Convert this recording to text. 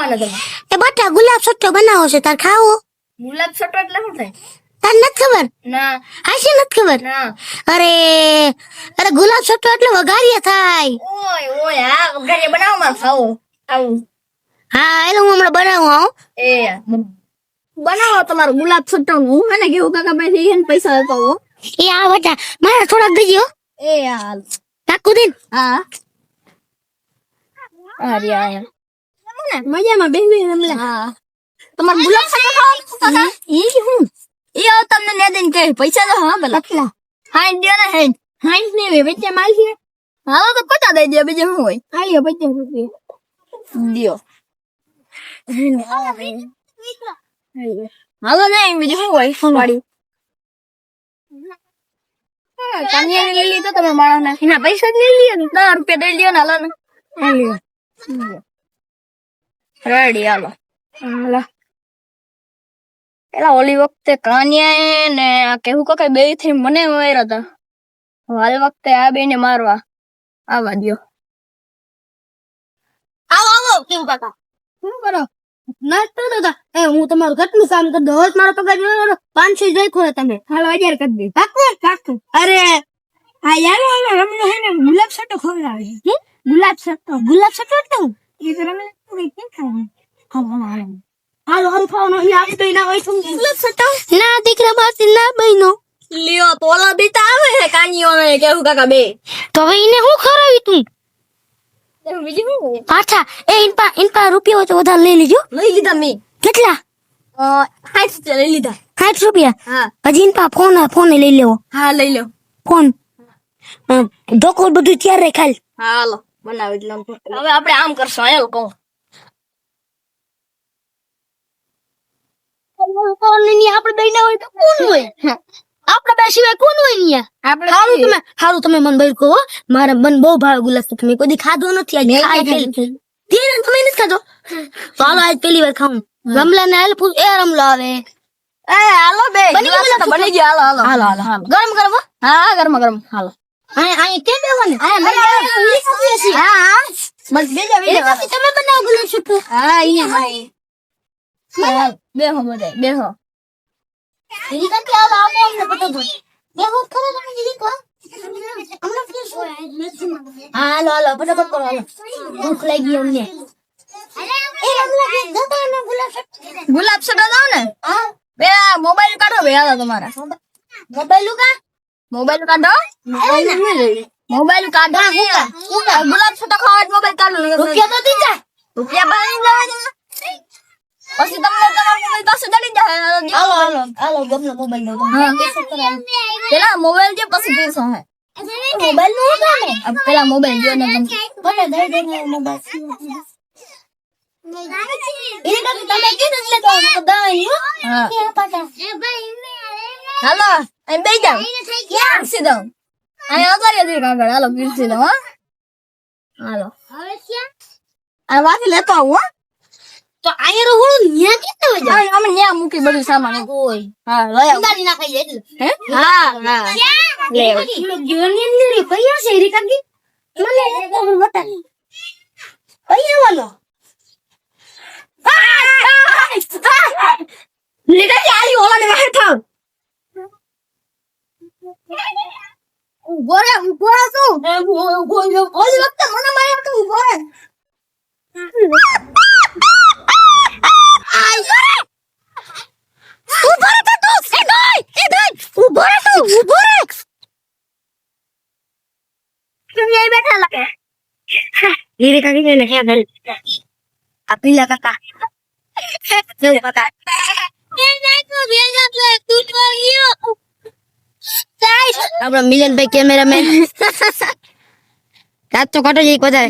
બનાવવાના તમે? એ બટા ગુલાબ સટ્ટો બનાવો છે તાર ખાવો? ગુલાબ સટ્ટો એટલે શું થાય? તાર નથી ખબર? ના હાશી નથી ખબર? ના. અરે અરે ગુલાબ સટ્ટો એટલે વઘારીએ થાય. ઓય ઓય હા ઘરે બનાવો માં ખાવો આવું. હા એટલે હું હમણાં બનાવું આવું. એ બનાવો તમારો ગુલાબ સટ્ટો. હું મને કેવું કાકા ભાઈ એને પૈસા આપાવો. એ આ બટા મારે થોડાક દેજો. એ હાલ કાકુ દિન. હા અરે યાર મજામાં બેહી રમલે. હા તમાર ગુલાબ સટ્ટો ખાવા ઈ હું ઈ આવ તમને ને દઈને કે પૈસા તો હા ભલા કેટલા? 60 દે ને 60 ને વેચે માલ છે. હાલો તો 50 દઈ દે બીજું શું હોય? આલ્યો 50 રૂપિયા દિયો. હાલો ને બીજું શું હોય? વાડી કાનિયા લઈ લીધો તમે માણસને એના પૈસા જ લઈ લ્યો ને 10 રૂપિયા દઈ લ્યો ને હાલો ને હાલ્યો રેડી હાલો હાલો. પેલા ઓલી વખતે કાનિયા ને કેવું કાકા બે થી મને માર્યા હતા. હાલ વખતે આ બે ને મારવા આવા દ્યો. આવો આવો કેવું કાકા. શું કરો? નાસ્તો દાદા એ હું તમારું કેટલું કામ કરી દઉં. હવે મારો પગાર 500 જોઈખો તમે. હાલો 1000 કરી દે. કાકુ અરે આ યાર રમલો હે ને ગુલાબ સટ્ટો ખવડાવે. ગુલાબ સટ્ટો એટલે હું એ તો રમે કેમ ખાવાનું? હાલો હાલ ખાવાનો ઈ આવી તો ના હોય શું ગુલાબ સટ્ટો ના દીકરા માસી ના બહેનો લ્યો તો ઓલા બીતા આવે હે કાનિયો ને કેવું કાકા બે તો હવે એને હું ખરાવી તું બીજું શું હોય? પાછા એ ઇનપા રૂપિયા હોય તો વધારે લઈ લેજો. લઈ લીધા મેં કેટલા? 60 લઈ લીધા. 60 રૂપિયા. હા હજી ઇનપા ફોન લઈ લેવો. હા લઈ લો. ફોન ધોકો બધું ત્યારે ખાલ. હાલો બનાવી દઉં. હવે આપણે આમ કરશું હાલ કહું. આપણે બે ના હોય તો કોણ હોય? આપણે બે સિવાય કોણ હોય અહીંયા? આપણે હારું તમે મને બહાર કહો. મારા મન બહુ ભાવે ગુલાબ સટ્ટો. મેં કોઈ દી ખાધો નથી. આજ ખાઈ ગયેલી. ધીરે તમે નથી ખાધો તો હાલો આજ પહેલી વાર ખાઉં. રમલા ને હાલ પૂછ એ રમલો આવે. એ હાલો બે બની ગયું ગુલાબ સટ્ટો બની ગયો. હાલો હાલો હાલો હાલો ગરમ ગરમ હો. હા ગરમા ગરમ હાલો. અહીં કેમ બેવાનું? હા હા બસ બેજા બેજા તમે બનાવો ગુલાબ સટ્ટો. હા અહીંયા બેહો બધા બેહો. એની કરતા હાલો આપો અમને બધો બેહો ખરો તમે જીરી કો. હમણાં ફ્રેશ હોય હાલો હાલો ફટાફટ કરો હાલો. ભૂખ લાગી અમને. એ રમલા જતા ને ગુલાબ સટ્ટો દો ને. હા બે મોબાઈલ કાઢો બે હાલો તમારા મોબાઈલ કા મોબાઈલ કાઢો. મોબાઈલ કાઢો ગુલાબ સટ્ટો ખાવા મોબાઈલ કાઢો. રૂપિયા તો દીધા. રૂપિયા બાંધી જવા પછી તમને તમારો મોબાઈલ પાસે ચડી જાય. હાલો હાલો હાલો ગમનો મોબાઈલ લો. હા પેલા મોબાઈલ જે પછી પીસો હે મોબાઈલ નો હતો ને. પેલા મોબાઈલ જો ને ભલે દઈ દે મોબાઈલ. એને તો તમે કીધું એટલે તો દઈ હા કે પાટા. હાલો અહીં બેસી જાવ પીરસી દઉં. અહીં અગાડી હતી કાગળ હાલો પીરસી દઉં. હા હાલો આ વાથી લેતો આવું. તો આયરો હું ન્યા કેતો હોય હા અમે ન્યા મૂકી બધું સામાન. કોઈ હા લઈ આવ. ગાડી ના ખાઈ જાય. હે હા હા લે આવ. જોની ની કયો છે રી કાકી મને તો બતા કયો વાલો લીડા ચાલી ઓલા ને બહાર થાવ. ઉભો રે શું ઓલી વખતે મને માર્યો તો ઉભો રે. હીરે કાકી ને હે ઘર આપીલા કાકા જો કાકા એ નહીં તો ભેગા તો તું તો ગયો આપણા મિલનભાઈ કેમેરામેન કાચ તો કાટો જઈ કોજાય